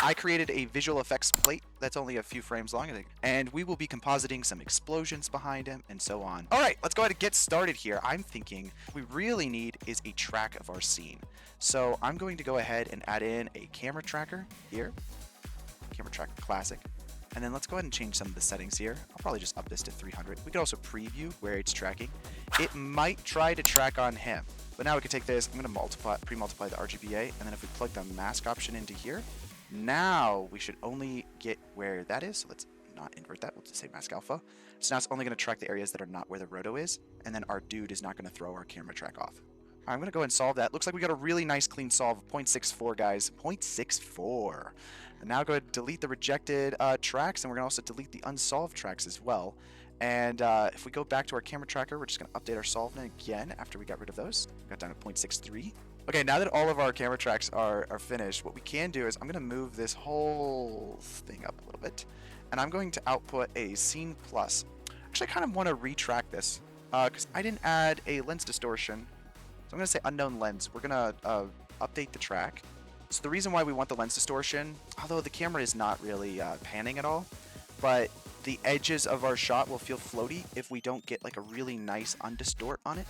I created a visual effects plate that's only a few frames long, and we will be compositing some explosions behind him and so on. All right, let's go ahead and get started here. I'm thinking what we really need is a track of our scene. So I'm going to go ahead and add in a camera tracker here, camera tracker classic. And then let's go ahead and change some of the settings here. I'll probably just up this to 300. We could also preview where it's tracking. It might try to track on him, but now we can take this. I'm going to pre-multiply the RGBA, and then if we plug the mask option into here, now we should only get where that is. So let's not invert that. We'll just say mask alpha. So now it's only going to track the areas that are not where the roto is, and then our dude is not going to throw our camera track off. I'm going to go ahead and solve that. Looks like we got a really nice clean solve of 0.64, guys. 0.64. And now go ahead and delete the rejected tracks, and we're going to also delete the unsolved tracks as well. And if we go back to our camera tracker, we're just going to update our solvent again after we got rid of those. We got down to 0.63. Okay, now that all of our camera tracks are finished, what we can do is I'm going to move this whole thing up a little bit. And I'm going to output a scene plus. Actually, I kind of want to retrack this because I didn't add a lens distortion. So I'm going to say unknown lens. We're going to update the track. So the reason why we want the lens distortion, although the camera is not really panning at all, but the edges of our shot will feel floaty if we don't get like a really nice undistort on it.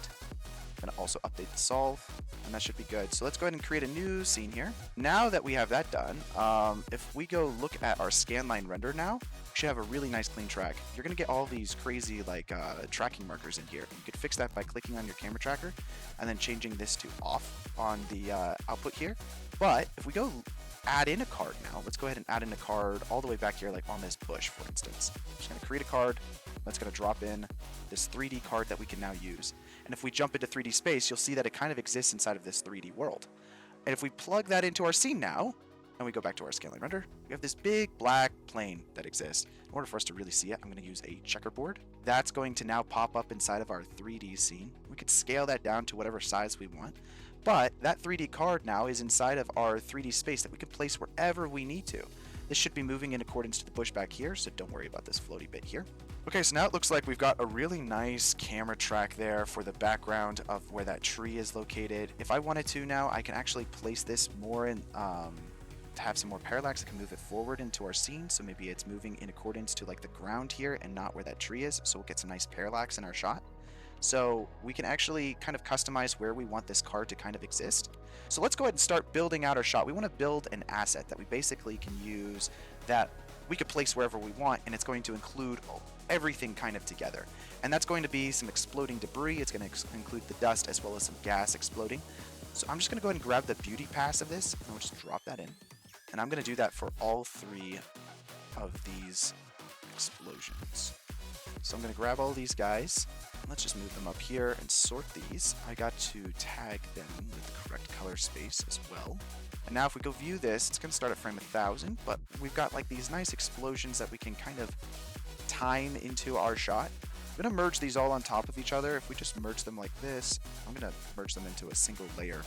I'm going to also update the solve, and that should be good. So let's go ahead and create a new scene here. Now that we have that done, if we go look at our scanline render now, we should have a really nice clean track. You're going to get all these crazy like tracking markers in here. You could fix that by clicking on your camera tracker and then changing this to off on the output here. But if we go add in a card now, let's go ahead and add in a card all the way back here, like on this bush, for instance. I'm just going to create a card that's going to drop in this 3D card that we can now use. And if we jump into 3D space, you'll see that it kind of exists inside of this 3D world. And if we plug that into our scene now, and we go back to our scaling render, we have this big black plane that exists. In order for us to really see it, I'm going to use a checkerboard. That's going to now pop up inside of our 3D scene. We could scale that down to whatever size we want. But that 3D card now is inside of our 3D space that we can place wherever we need to. This should be moving in accordance to the bush back here, so don't worry about this floaty bit here. Okay, so now it looks like we've got a really nice camera track there for the background of where that tree is located. If I wanted to now, I can actually place this more in, to have some more parallax. I can move it forward into our scene, so maybe it's moving in accordance to like the ground here and not where that tree is, so we'll get some nice parallax in our shot. So we can actually kind of customize where we want this card to kind of exist. So let's go ahead and start building out our shot. We want to build an asset that we basically can use that we could place wherever we want, and it's going to include everything kind of together. And that's going to be some exploding debris. It's going to include the dust as well as some gas exploding. So I'm just going to go ahead and grab the beauty pass of this, and we'll just drop that in. And I'm going to do that for all 3 of these explosions. So I'm going to grab all these guys. Let's just move them up here and sort these. I got to tag them with the correct color space as well. And now if we go view this, it's going to start at frame 1000, but we've got like these nice explosions that we can kind of time into our shot. I'm going to merge these all on top of each other. If we just merge them like this, I'm going to merge them into a single layer.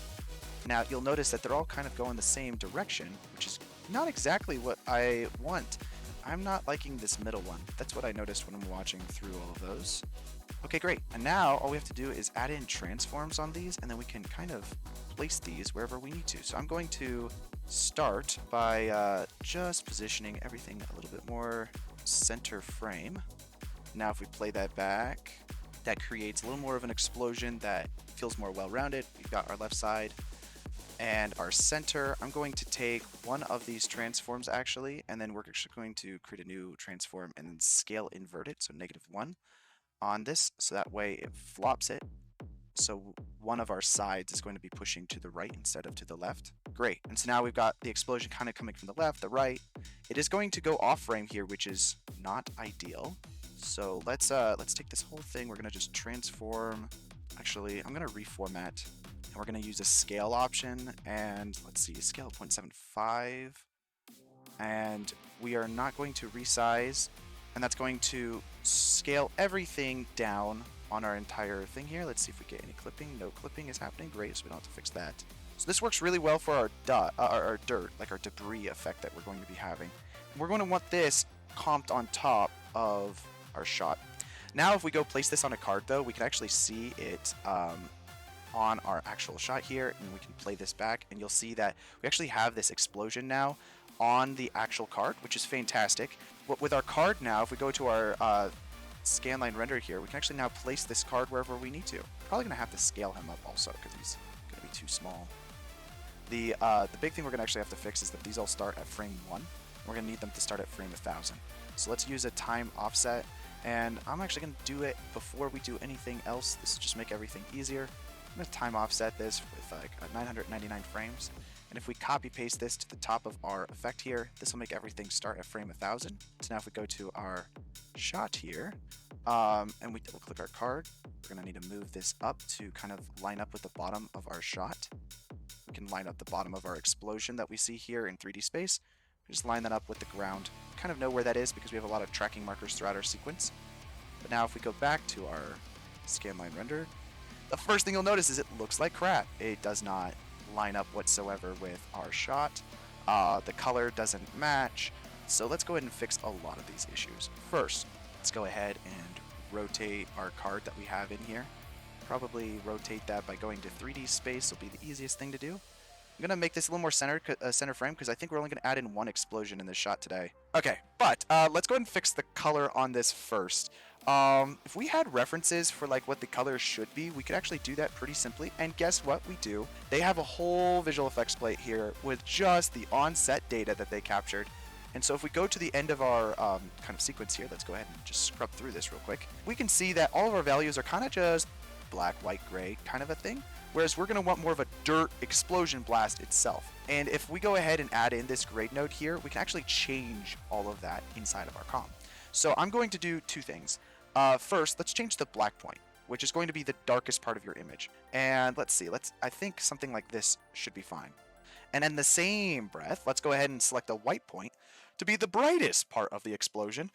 Now you'll notice that they're all kind of going the same direction, which is not exactly what I want. I'm not liking this middle one. That's what I noticed when I'm watching through all of those. Okay, great. And now all we have to do is add in transforms on these, and then we can kind of place these wherever we need to. So I'm going to start by just positioning everything a little bit more center frame. Now if we play that back, that creates a little more of an explosion that feels more well-rounded. We've got our left side and our center. I'm going to take one of these transforms actually, and then we're actually going to create a new transform and then scale invert it, so -1 on this, so that way it flops it. So one of our sides is going to be pushing to the right instead of to the left. Great. And so now we've got the explosion kind of coming from the left, the right. It is going to go off frame here, which is not ideal. So let's take this whole thing. We're going to just transform. Actually, I'm going to reformat. And we're going to use a scale option. And let's see, scale 0.75. And we are not going to resize. And that's going to scale everything down on our entire thing here. Let's see if we get any clipping. No clipping is happening. Great, so we don't have to fix that. So this works really well for our dirt, like our debris effect that we're going to be having. And we're going to want this comped on top of our shot. Now if we go place this on a card though, we can actually see it on our actual shot here, and we can play this back, and you'll see that we actually have this explosion now on the actual card, which is fantastic. With our card now, if we go to our scanline render here, we can actually now place this card wherever we need to. Probably going to have to scale him up also because he's going to be too small. The big thing we're going to actually have to fix is that these all start at frame 1. We're going to need them to start at frame 1000. So let's use a time offset, and I'm actually going to do it before we do anything else. This will just make everything easier. I'm going to time offset this with like 999 frames. And if we copy paste this to the top of our effect here, this will make everything start at frame 1000. So now if we go to our shot here, and we double click our card, we're going to need to move this up to kind of line up with the bottom of our shot. We can line up the bottom of our explosion that we see here in 3D space. We just line that up with the ground. Kind of know where that is because we have a lot of tracking markers throughout our sequence. But now if we go back to our scanline render, the first thing you'll notice is it looks like crap. It does not line up whatsoever with our shot. The color doesn't match. So let's go ahead and fix a lot of these issues. First, let's go ahead and rotate our card that we have in here. Probably rotate that by going to 3D space will be the easiest thing to do. I'm going to make this a little more center frame because I think we're only going to add in one explosion in this shot today. Okay, but let's go ahead and fix the color on this first. If we had references for like what the color should be, we could actually do that pretty simply. And guess what we do? They have a whole visual effects plate here with just the on-set data that they captured. And so if we go to the end of our kind of sequence here, let's go ahead and just scrub through this real quick. We can see that all of our values are kind of just black, white, gray kind of a thing. Whereas we're going to want more of a dirt explosion blast itself. And if we go ahead and add in this grade node here, we can actually change all of that inside of our comp. So I'm going to do two things. First, let's change the black point, which is going to be the darkest part of your image. And let's see, I think something like this should be fine. And in the same breath, let's go ahead and select a white point to be the brightest part of the explosion.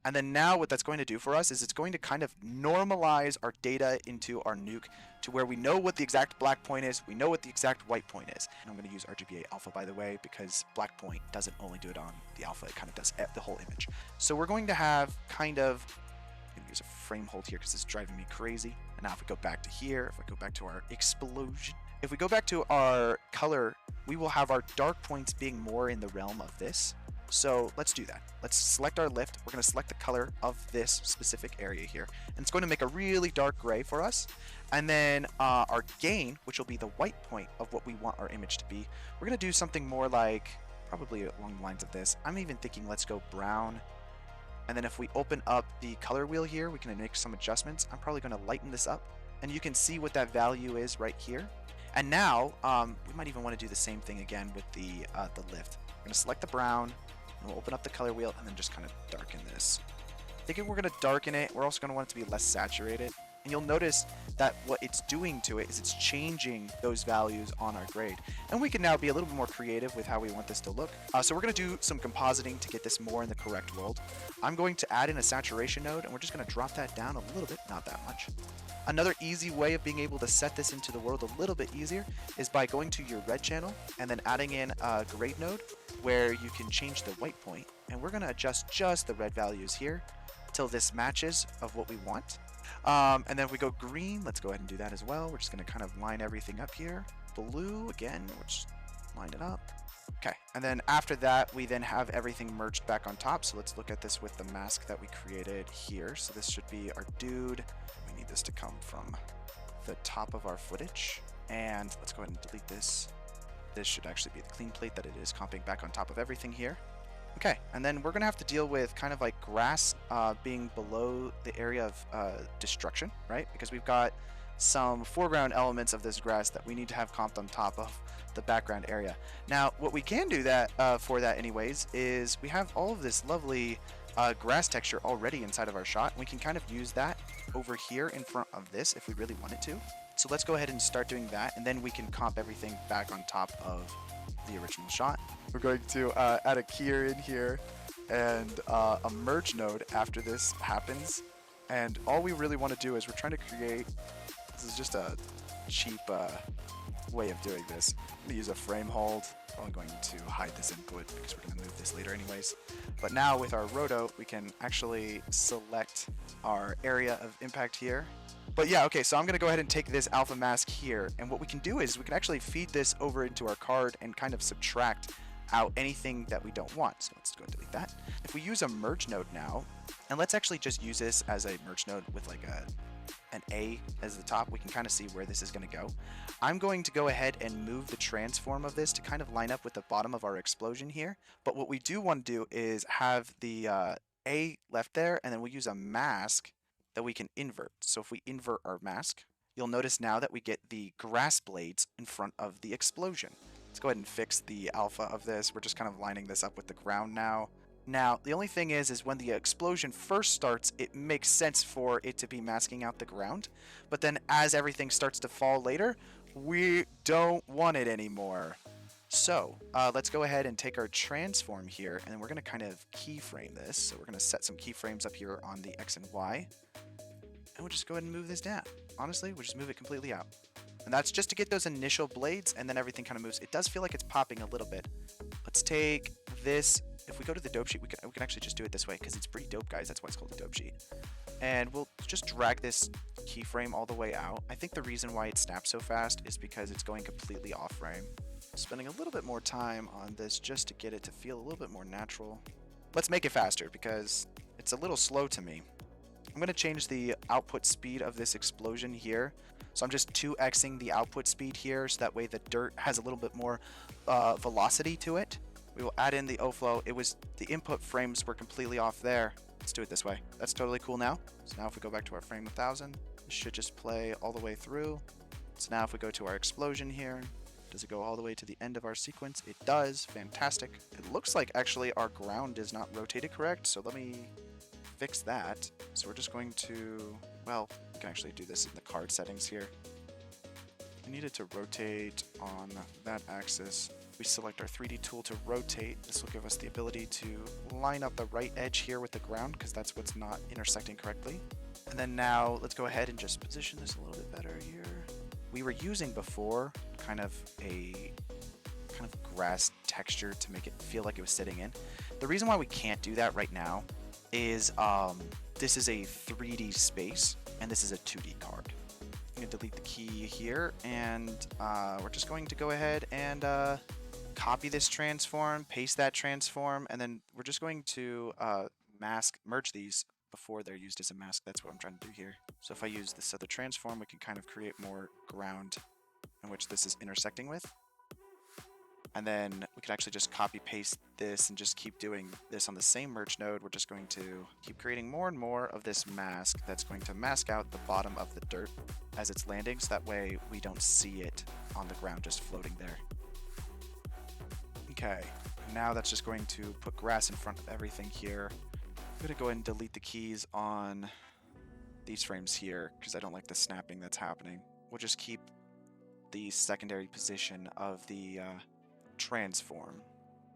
And then now what that's going to do for us is it's going to kind of normalize our data into our nuke to where we know what the exact black point is, we know what the exact white point is. And I'm going to use RGBA alpha, by the way, because black point doesn't only do it on the alpha, it kind of does the whole image. So we're going to have kind of, I'm going to use a frame hold here because this is driving me crazy. And now if we go back to here, if I go back to our explosion, if we go back to our color, we will have our dark points being more in the realm of this. So let's do that. Let's select our lift. We're going to select the color of this specific area here. And it's going to make a really dark gray for us. And then our gain, which will be the white point of what we want our image to be, we're going to do something more like, probably along the lines of this. I'm even thinking let's go brown. And then if we open up the color wheel here, we can make some adjustments. I'm probably going to lighten this up. And you can see what that value is right here. And now, we might even want to do the same thing again with the lift. We're going to select the brown. We'll open up the color wheel and then just kind of darken this. Thinking we're going to darken it, we're also going to want it to be less saturated. And you'll notice that what it's doing to it is it's changing those values on our grade. And we can now be a little bit more creative with how we want this to look. So we're going to do some compositing to get this more in the correct world. I'm going to add in a saturation node and we're just going to drop that down a little bit, not that much. Another easy way of being able to set this into the world a little bit easier is by going to your red channel and then adding in a grade node where you can change the white point. And we're going to adjust just the red values here till this matches of what we want. And then if we go green, let's go ahead and do that as well. We're just going to kind of line everything up here. Blue, again, we'll just line it up. Okay, and then after that, we then have everything merged back on top. So let's look at this with the mask that we created here. So this should be our dude. We need this to come from the top of our footage. And let's go ahead and delete this. This should actually be the clean plate that it is comping back on top of everything here. Okay, and then we're going to have to deal with kind of like grass being below the area of destruction, right? Because we've got some foreground elements of this grass that we need to have comped on top of the background area. Now, what we can do that for that anyways is we have all of this lovely grass texture already inside of our shot. And we can kind of use that over here in front of this if we really wanted to. So let's go ahead and start doing that, and then we can comp everything back on top of the original shot. We're going to add a keyer in here and a merge node after this happens. And all we really want to do is we're trying to create, this is just a cheap way of doing this. I'm going to use a frame hold. I'm going to hide this input because we're going to move this later anyways. But now with our roto, we can actually select our area of impact here. But yeah, okay, so I'm going to go ahead and take this alpha mask here. And what we can do is we can actually feed this over into our card and kind of subtract out anything that we don't want. So let's go and delete that. If we use a merge node now, and let's actually just use this as a merge node with like an A as the top, we can kind of see where this is going to go. I'm going to go ahead and move the transform of this to kind of line up with the bottom of our explosion here. But what we do want to do is have the A left there, and then we'll use a mask that we can invert. So if we invert our mask, you'll notice now that we get the grass blades in front of the explosion. Let's go ahead and fix the alpha of this. We're just kind of lining this up with the ground now. Now, the only thing is when the explosion first starts, it makes sense for it to be masking out the ground. But then as everything starts to fall later, we don't want it anymore. So let's go ahead and take our transform here, and we're going to kind of keyframe this. So we're going to set some keyframes up here on the X and Y. And we'll just go ahead and move this down. Honestly, we'll just move it completely out. And that's just to get those initial blades, and then everything kind of moves. It does feel like it's popping a little bit. Let's take this. If we go to the dope sheet, we can actually just do it this way because it's pretty dope, guys. That's why it's called the dope sheet. And we'll just drag this keyframe all the way out. I think the reason why it snaps so fast is because it's going completely off frame. Spending a little bit more time on this just to get it to feel a little bit more natural. Let's make it faster because it's a little slow to me. I'm going to change the output speed of this explosion here. So I'm just 2xing the output speed here so that way the dirt has a little bit more velocity to it. We will add in the O-flow. It was the input frames were completely off there. Let's do it this way. That's totally cool now. So now if we go back to our frame 1000, it should just play all the way through. So now if we go to our explosion here, does it go all the way to the end of our sequence? It does. Fantastic. It looks like actually our ground is not rotated correct. So let me fix that. So we're just going to, well, we can actually do this in the card settings here. We need it to rotate on that axis. We select our 3D tool to rotate. This will give us the ability to line up the right edge here with the ground because that's what's not intersecting correctly. And then now let's go ahead and just position this a little bit better here. We were using before kind of a grass texture to make it feel like it was sitting in. The reason why we can't do that right now is this is a 3D space and this is a 2D card. I'm going to delete the key here, and we're just going to go ahead and copy this transform, paste that transform, and then we're just going to merge these before they're used as a mask. That's what I'm trying to do here. So if I use this other transform, we can kind of create more ground in which this is intersecting with. And then we could actually just copy paste this and just keep doing this on the same merge node. We're just going to keep creating more and more of this mask that's going to mask out the bottom of the dirt as it's landing, so that way we don't see it on the ground just floating there. Okay, now that's just going to put grass in front of everything here. I'm going to go ahead and delete the keys on these frames here because I don't like the snapping that's happening. We'll just keep the secondary position of the transform.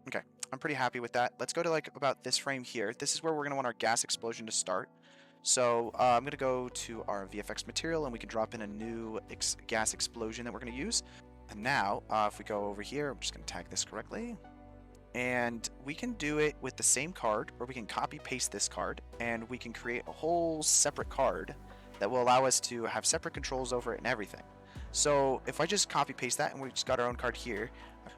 Okay, I'm pretty happy with that. Let's go to like about this frame here. This is where we're going to want our gas explosion to start. So I'm going to go to our VFX material and we can drop in a new gas explosion that we're going to use. And now if we go over here, I'm just going to tag this correctly. And we can do it with the same card, or we can copy paste this card and we can create a whole separate card that will allow us to have separate controls over it and everything. So if I just copy paste that and we just got our own card here,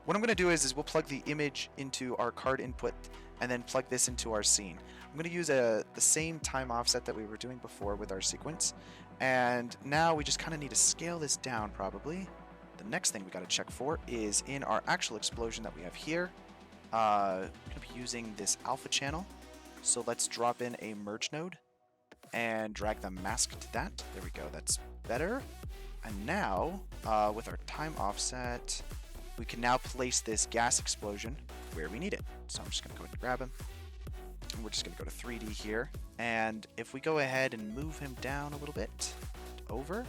what I'm going to do is we'll plug the image into our card input and then plug this into our scene. I'm going to use the same time offset that we were doing before with our sequence. And now we just kind of need to scale this down probably. The next thing we got to check for is in our actual explosion that we have here. I'm going to be using this alpha channel. So let's drop in a merge node and drag the mask to that. There we go. That's better. And now with our time offset, we can now place this gas explosion where we need it. So I'm just going to go ahead and grab him. And we're just going to go to 3D here. And if we go ahead and move him down a little bit over,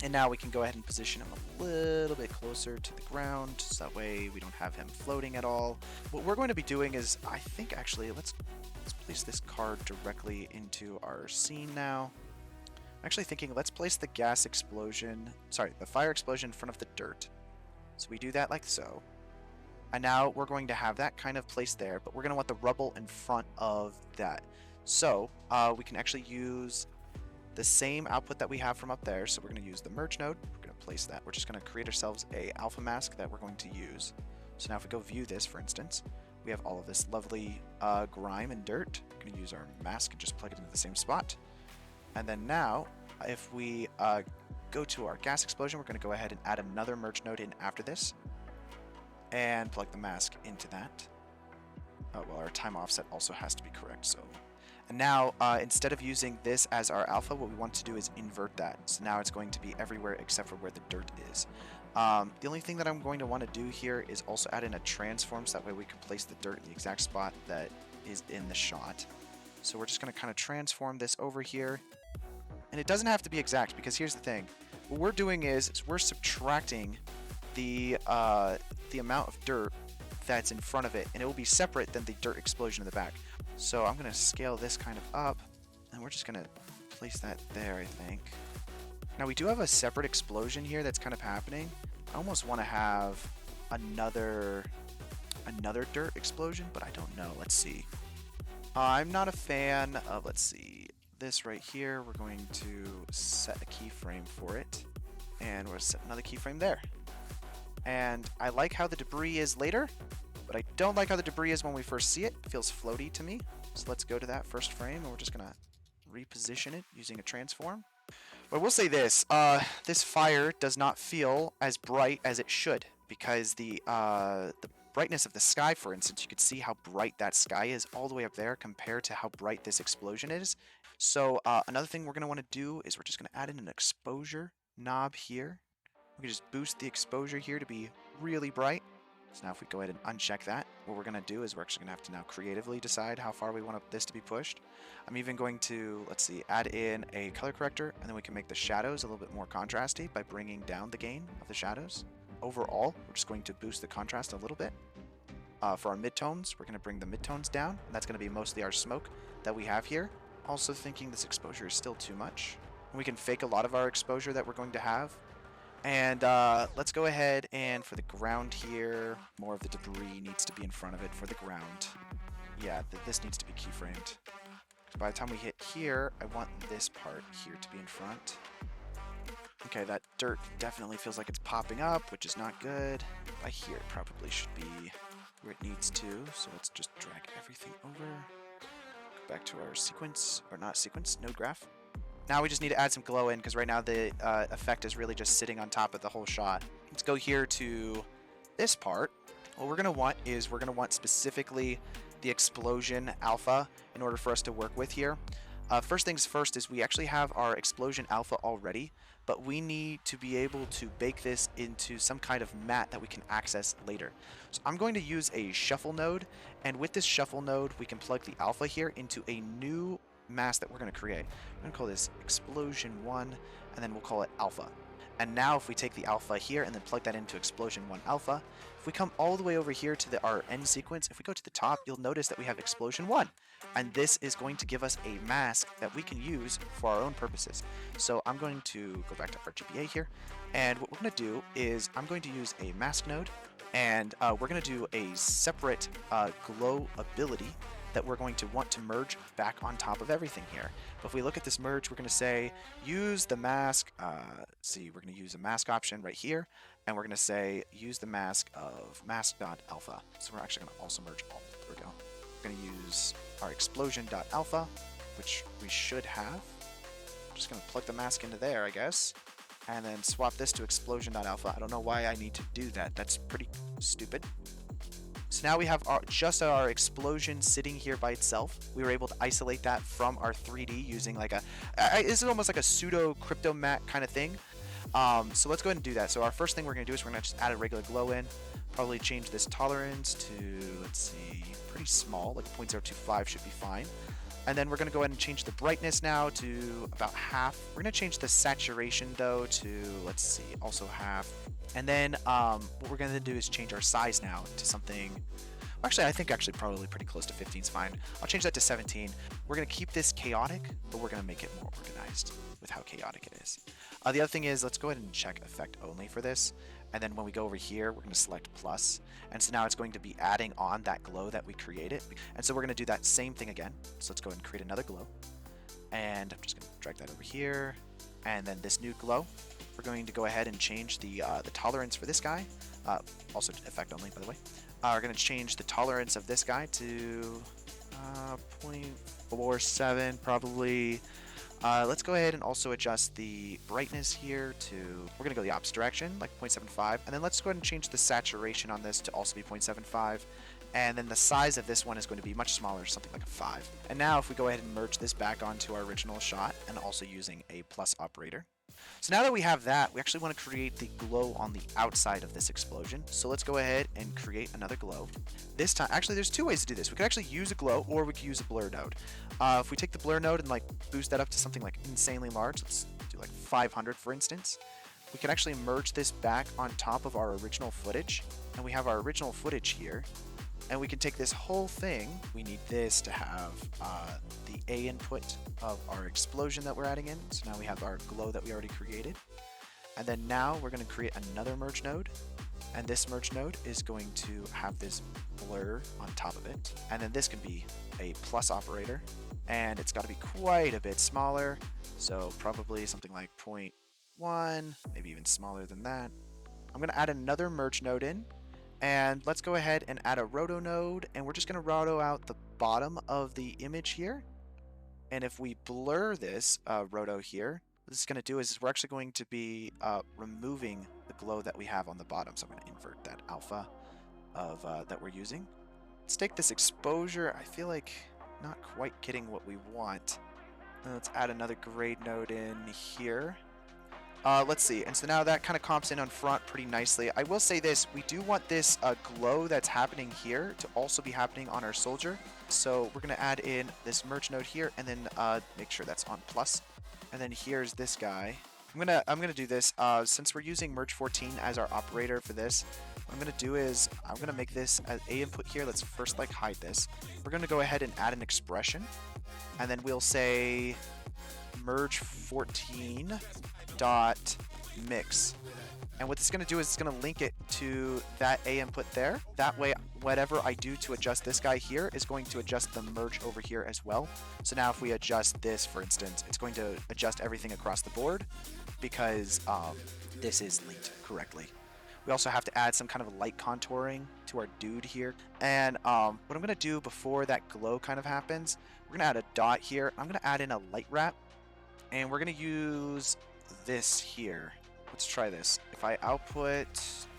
and now we can go ahead and position him a little bit closer to the ground, so that way we don't have him floating at all. What we're going to be doing is, I think actually, let's place this card directly into our scene now. I'm actually thinking let's place the gas explosion, the fire explosion in front of the dirt. So we do that like so. And now we're going to have that kind of placed there, but we're going to want the rubble in front of that. So we can actually use the same output that we have from up there. So we're going to use the merge node. We're going to place that. We're just going to create ourselves a alpha mask that we're going to use. So now if we go view this, for instance, we have all of this lovely grime and dirt. We're going to use our mask and just plug it into the same spot. And then now, if we go to our gas explosion, we're going to go ahead and add another merge node in after this and plug the mask into that. Well, our time offset also has to be correct. So, and now instead of using this as our alpha, what we want to do is invert that. So now it's going to be everywhere except for where the dirt is. The only thing that I'm going to want to do here is also add in a transform, so that way we can place the dirt in the exact spot that is in the shot. So we're just going to kind of transform this over here. And it doesn't have to be exact, because here's the thing. What we're doing is we're subtracting the amount of dirt that's in front of it, and it will be separate than the dirt explosion in the back. So I'm going to scale this kind of up, and we're just going to place that there, I think. Now we do have a separate explosion here that's kind of happening. I almost want to have another dirt explosion, but I don't know. Let's see. I'm not a fan of, let's see, this right here. We're going to set a keyframe for it, and we'll set another keyframe there. And I like how the debris is later, but I don't like how the debris is when we first see it. It feels floaty to me. So let's go to that first frame, and we're just going to reposition it using a transform. But I will say this, this fire does not feel as bright as it should, because the brightness of the sky, for instance, you can see how bright that sky is all the way up there compared to how bright this explosion is. So another thing we're going to want to do is we're just going to add in an exposure knob here. We can just boost the exposure here to be really bright. So now if we go ahead and uncheck that, what we're going to do is we're actually going to have to now creatively decide how far we want this to be pushed. I'm even going to, let's see, add in a color corrector, and then we can make the shadows a little bit more contrasty by bringing down the gain of the shadows. Overall, we're just going to boost the contrast a little bit. For our midtones, we're going to bring the midtones down, and that's going to be mostly our smoke that we have here. Also thinking this exposure is still too much. And we can fake a lot of our exposure that we're going to have. And let's go ahead and for the ground here, more of the debris needs to be in front of it for the ground. Yeah, this needs to be keyframed. By the time we hit here, I want this part here to be in front. Okay, that dirt definitely feels like it's popping up, which is not good. By here, it probably should be where it needs to. So let's just drag everything over. Go back to our sequence, or not sequence, node graph. Now we just need to add some glow in, because right now the effect is really just sitting on top of the whole shot. Let's go here to this part. What we're going to want is we're going to want specifically the explosion alpha in order for us to work with here. First things first is we actually have our explosion alpha already, but we need to be able to bake this into some kind of matte that we can access later. So I'm going to use a shuffle node, and with this shuffle node we can plug the alpha here into a new mask that we're going to create. I'm going to call this explosion 1, and then we'll call it alpha. And now if we take the alpha here and then plug that into explosion 1 alpha, if we come all the way over here to our end sequence, if we go to the top, you'll notice that we have explosion 1. And this is going to give us a mask that we can use for our own purposes. So I'm going to go back to RGBA here, and what we're going to do is I'm going to use a mask node, and we're going to do a separate glow ability that we're going to want to merge back on top of everything here. But if we look at this merge, we're going to say use the mask, see, we're going to use a mask option right here, and we're going to say use the mask of mask.alpha. So we're actually going to also merge all. There we go. We're going to use our explosion.alpha, which we should have. I'm just going to plug the mask into there, I guess, and then swap this to explosion.alpha. I don't know why I need to do that. That's pretty stupid. So now we have just our explosion sitting here by itself. We were able to isolate that from our 3D using like this is almost like a pseudo crypto matte kind of thing. So let's go ahead and do that. So our first thing we're going to do is we're going to just add a regular glow in. Probably change this tolerance to, let's see, pretty small, like 0.025 should be fine. And then we're going to go ahead and change the brightness now to about half. We're going to change the saturation though to, let's see, also half. And then what we're going to do is change our size now to something, actually I think probably pretty close to 15 is fine. I'll change that to 17. We're going to keep this chaotic, but we're going to make it more organized with how chaotic it is. The other thing is, let's go ahead and check effect only for this. And then when we go over here, we're going to select plus. And so now it's going to be adding on that glow that we created. And so we're going to do that same thing again. So let's go ahead and create another glow. And I'm just going to drag that over here. And then this new glow, we're going to go ahead and change the tolerance for this guy Also effect only, by the way. We're going to change the tolerance of this guy to 0.47 probably. Let's go ahead and also adjust the brightness here to, we're going to go the opposite direction, like 0.75. And then let's go ahead and change the saturation on this to also be 0.75. And then the size of this one is going to be much smaller, something like a 5. And now if we go ahead and merge this back onto our original shot and also using a plus operator. So now that we have that, we actually want to create the glow on the outside of this explosion. So let's go ahead and create another glow. This time, actually there's two ways to do this. We could actually use a glow or we could use a blur node. If we take the blur node and like boost that up to something like insanely large, let's do like 500 for instance, we can actually merge this back on top of our original footage. And we have our original footage here. And we can take this whole thing, we need this to have the A input of our explosion that we're adding in. So now we have our glow that we already created. And then now we're going to create another merge node. And this merge node is going to have this blur on top of it. And then this can be a plus operator. And it's got to be quite a bit smaller. So probably something like 0.1, maybe even smaller than that. I'm going to add another merge node in. And let's go ahead and add a roto node, and we're just going to roto out the bottom of the image here. And if we blur this roto here, what this is going to do is we're actually going to be removing the glow that we have on the bottom. So I'm going to invert that alpha of that we're using. Let's take this exposure. I feel like not quite getting what we want. Let's add another grade node in here. Let's see, and so now that kind of comps in on front pretty nicely. I will say this, we do want this glow that's happening here to also be happening on our soldier. So we're going to add in this merge node here and then make sure that's on plus. And then here's this guy. I'm gonna do this, since we're using merge 14 as our operator for this, what I'm going to do is I'm going to make this as A input here. Let's first like hide this. We're going to go ahead and add an expression. And then we'll say merge 14 dot mix, and what this is going to do is it's going to link it to that A input there. That way whatever I do to adjust this guy here is going to adjust the merge over here as well. So now if we adjust this, for instance, it's going to adjust everything across the board because this is linked correctly. We also have to add some kind of light contouring to our dude here. And what I'm going to do before that glow kind of happens, we're going to add a dot here. I'm going to add in a light wrap, and we're going to use this here. Let's try this. If I output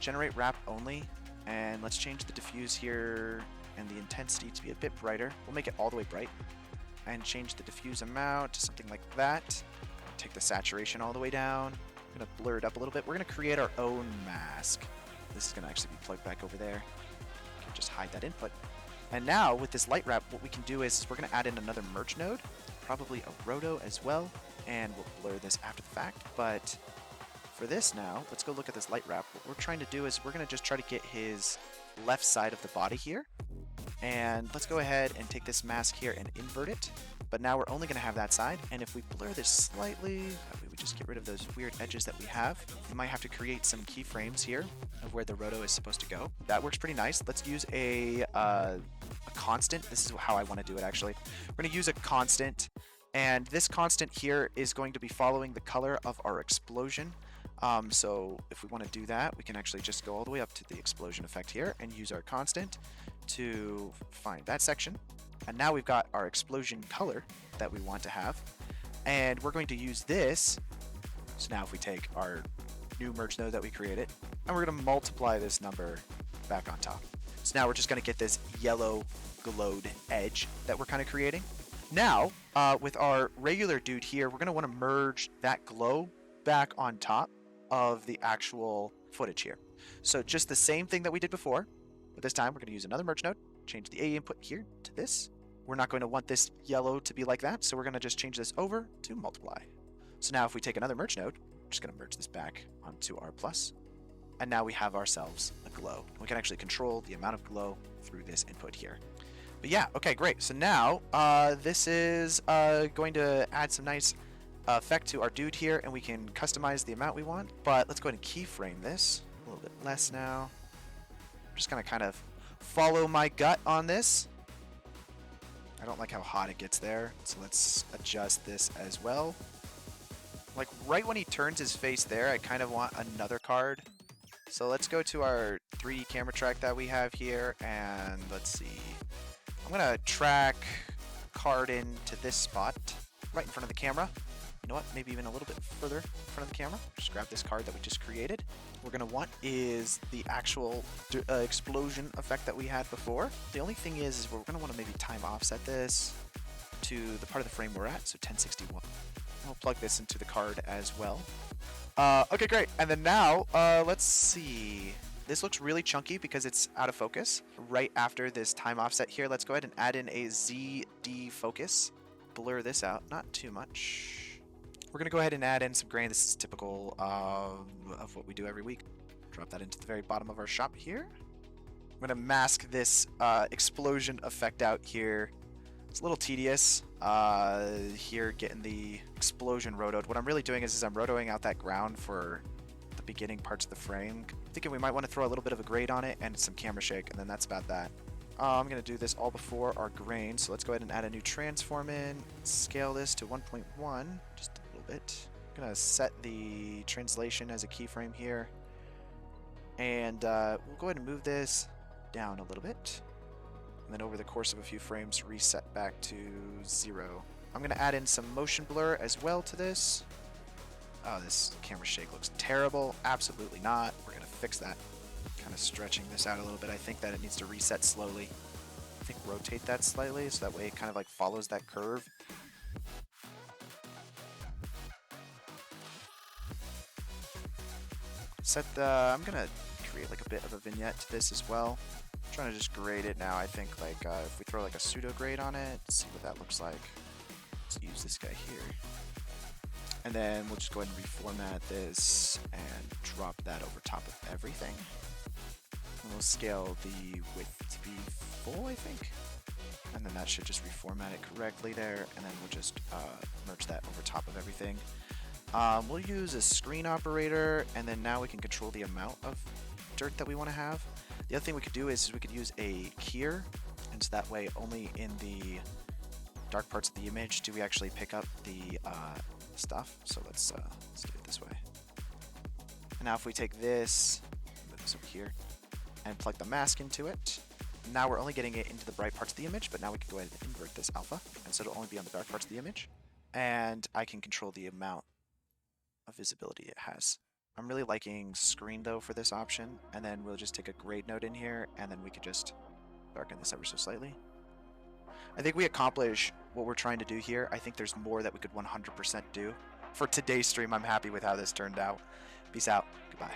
generate wrap only, and let's change the diffuse here and the intensity to be a bit brighter. We'll make it all the way bright and change the diffuse amount to something like that. Take the saturation all the way down. I'm going to blur it up a little bit. We're going to create our own mask. This is going to actually be plugged back over there. Just hide that input. And now with this light wrap, what we can do is we're going to add in another merge node, probably a roto as well, and we'll blur this after the fact. But for this now, let's go look at this light wrap. What we're trying to do is we're going to just try to get his left side of the body here. And let's go ahead and take this mask here and invert it. But now we're only going to have that side. And if we blur this slightly, that way we just get rid of those weird edges that we have. We might have to create some keyframes here of where the roto is supposed to go. That works pretty nice. Let's use a constant. This is how I want to do it actually. We're going to use a constant. And this constant here is going to be following the color of our explosion. So if we want to do that, we can actually just go all the way up to the explosion effect here and use our constant to find that section. And now we've got our explosion color that we want to have. And we're going to use this. So now if we take our new merge node that we created, and we're going to multiply this number back on top. So now we're just going to get this yellow glowed edge that we're kind of creating. Now, with our regular dude here, we're going to want to merge that glow back on top of the actual footage here. So just the same thing that we did before, but this time we're going to use another merge node, change the A input here to this. We're not going to want this yellow to be like that, so we're going to just change this over to multiply. So now if we take another merge node, we're just going to merge this back onto our plus, and now we have ourselves a glow. We can actually control the amount of glow through this input here. But yeah, okay, great. So now this is going to add some nice effect to our dude here, and we can customize the amount we want. But let's go ahead and keyframe this a little bit less now. I'm just gonna kind of follow my gut on this. I don't like how hot it gets there, so let's adjust this as well. Like right when he turns his face there, I kind of want another card So let's go to our 3D camera track that we have here, and let's see. I'm gonna track card into this spot, right in front of the camera. You know what, maybe even a little bit further in front of the camera. Just grab this card that we just created. What we're going to want is the actual explosion effect that we had before. The only thing is we're going to want to maybe time offset this to the part of the frame we're at, so 1061. We'll plug this into the card as well. Okay, great. And then now, let's see. This looks really chunky because it's out of focus. Right after this time offset here, let's go ahead and add in a ZD focus. Blur this out, not too much. We're going to go ahead and add in some grain. This is typical of what we do every week. Drop that into the very bottom of our shop here. I'm going to mask this explosion effect out here. It's a little tedious here getting the explosion rotoed. What I'm really doing is I'm rotoing out that ground for the beginning parts of the frame. I'm thinking we might want to throw a little bit of a grade on it and some camera shake, and then that's about that. I'm going to do this all before our grain, so let's go ahead and add a new transform in. Scale this to 1.1, just a little bit. I'm going to set the translation as a keyframe here. And we'll go ahead and move this down a little bit. And then over the course of a few frames, reset back to 0. I'm going to add in some motion blur as well to this. Oh, this camera shake looks terrible. Absolutely not. We're going to fix that. Kind of stretching this out a little bit. I think that it needs to reset slowly. I think rotate that slightly so that way it kind of like follows that curve. I'm gonna create like a bit of a vignette to this as well. I'm trying to just grade it now. I think like if we throw like a pseudo grade on it, see what that looks like. Let's use this guy here. And then we'll just go ahead and reformat this and drop that over top of everything. And we'll scale the width to be full, I think. And then that should just reformat it correctly there. And then we'll just merge that over top of everything. We'll use a screen operator, and then now we can control the amount of dirt that we want to have. The other thing we could do is we could use a keyer, and so that way only in the dark parts of the image do we actually pick up the stuff. So let's do it this way. And now if we take this, move this over here, and plug the mask into it, now we're only getting it into the bright parts of the image, but now we can go ahead and invert this alpha, and so it'll only be on the dark parts of the image. And I can control the amount of visibility it has. I'm really liking screen though for this option, and then we'll just take a grade node in here, and then we can just darken this ever so slightly. I think we accomplish what we're trying to do here. I think there's more that we could 100% do. For today's stream, I'm happy with how this turned out. Peace out. Goodbye.